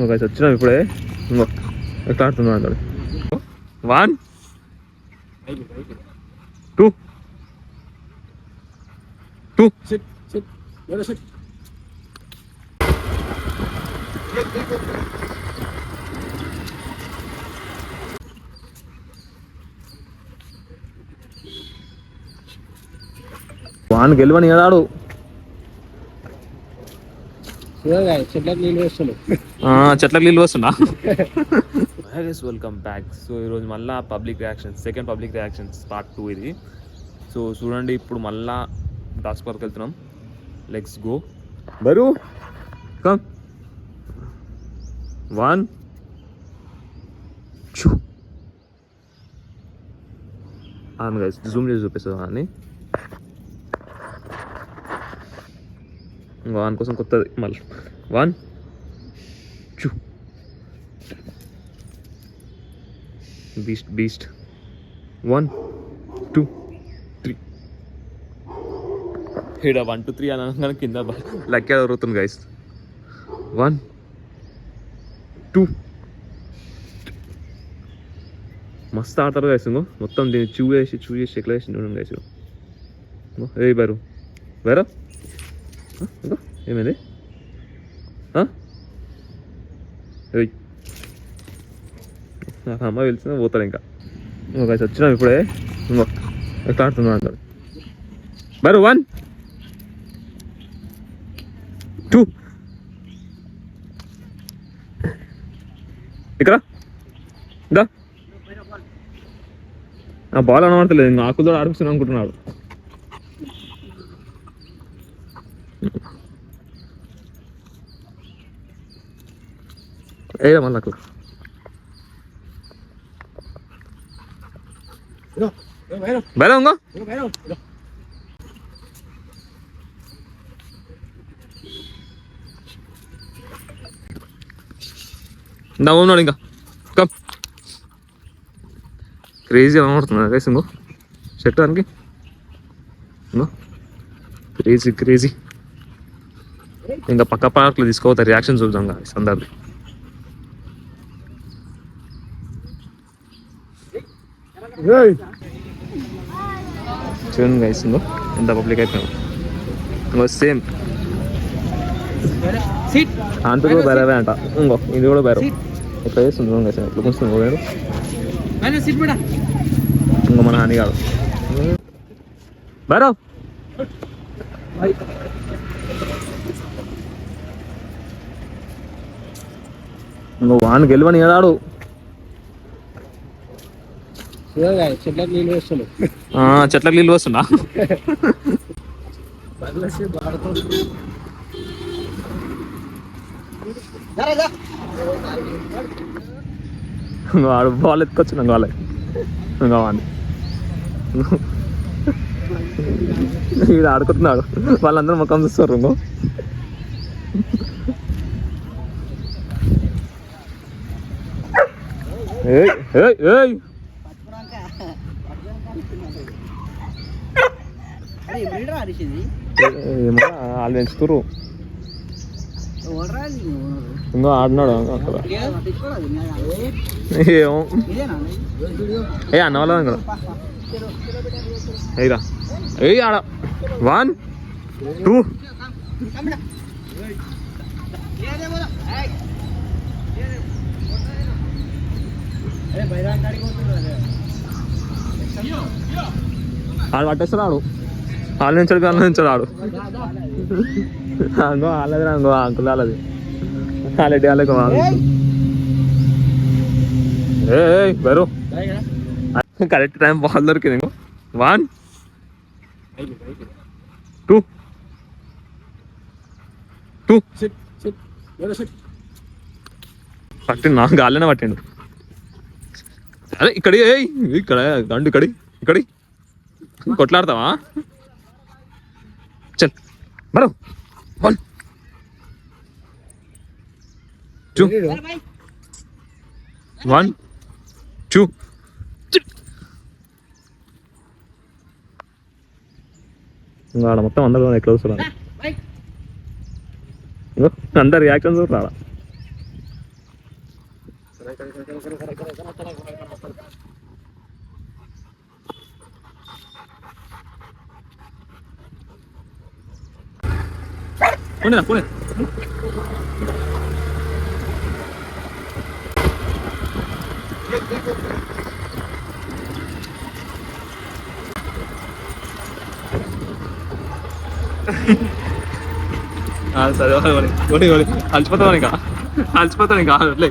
Okay వచ్చినాం ఇప్పుడే. ఇంకో ఎట్లా ఆడుతున్నా అంటాడు. 1 2 2 వాన్ గెలవని ఏడాడు. చెట్లకు నీళ్ళు వస్తున్నా. Welcome back. సో ఈరోజు మళ్ళీ సెకండ్ పబ్లిక్ రియాక్షన్స్ పార్ట్ 2 ఇది. సో చూడండి, ఇప్పుడు మళ్ళా డాక్స్ పార్క్ వెళ్తున్నాం. Let's go. బరు కమ్ 1 2 గైస్ జూమ్ చేసి చూపిస్తుంది అని. వాన్ కోసం కొత్తది మళ్ళీ. 1 2 బీస్ట్ 1 2 3. ఇక్కడ 1 2 3 అని అనగానే కింద లెక్క దొరుకుతుంది గైస్. 1 2 మస్తు ఆడతారు గైస్. ఇంకో మొత్తం దీన్ని చూ చేసి ఎట్లా వేసి చూడండి గైస్. ఏ బరు ఇంకో ఏమైంది? నాకు అమ్మ పిలిచిన పోతాడు ఇంకా. ఒక వచ్చినాం ఇప్పుడే. ఇంకో ఎట్లా ఆడుతున్నా అంటాడు. బరు 1 2 ఇక్కడ ఇంకా ఆ బాల్ అనబడతలేదు. ఇంకా ఆకులతో ఆడిపిస్తున్నాను అనుకుంటున్నాడు. ఏ మళ్ళీ నాకు బయట ఉంగో. నా ఉన్నాడు ఇంకా. కమ్ క్రేజీ అనబడుతుంది గైస్. ఇంకో షర్ట్ దానికి ఇంకో క్రేజీ. ఇంకా పక్క పార్క్లో తీసుకోవద్దు. రియాక్షన్ చూద్దాం గైస్ అందరిది. చూడండి గైస్, ఇంకో ఎంత పబ్లిక్ అయిపోయాం. ఇంకో సేమ్ అంత కూడా బేరే అంట. ఇంకో ఇది కూడా బేరం ఎట్లా చేస్తుంది చూడండి గైస్. ఎట్లా కూర్చుంది వేరు. ఇంకో మన హాని కాదు బేరో. ఇంకో వాన్ గెలవని ఏడాడు. చెట్లకు నీళ్ళు వస్తున్నా. వాడు బాల్ ఎత్తుకొచ్చిన వాళ్ళ ఇంకా వాడిని ఇది ఆడుకుంటున్నాడు. వాళ్ళందరూ ముఖం చూస్తారు. ఇంకో ఏమో వాళ్ళు పెంచుతురు. ఇంకో ఆడినాడు అక్కడ. ఏమో అన్న వాళ్ళ కదా. ఏరా ఆడ 1 2 ఆడు పట్టేస్తాడు. ఆడు వాళ్ళ నుంచి ఆడు. అంగో వాళ్ళది అంగో అంకుల్ వాళ్ళది వాళ్ళటి వాళ్ళకి బరు కరెక్ట్ టైం బాల్ దొరికింది. ఇంకో 1 2 పట్టిండు. నాకు గాలినే పట్టిండు. అరే ఇక్కడ గండు ఇక్కడి కొట్లాడతావా? చల్ బరు 1 2 1 2 ఆడ మొత్తం అందరూ ఎట్లా వస్తున్నారు. అందరు రియాక్షన్స్ రాడా. పోనీ పోనీ సరే కొడి కొడి అలసిపోతాను ఇంకా అలసిపోతాను ఇంకా అట్లే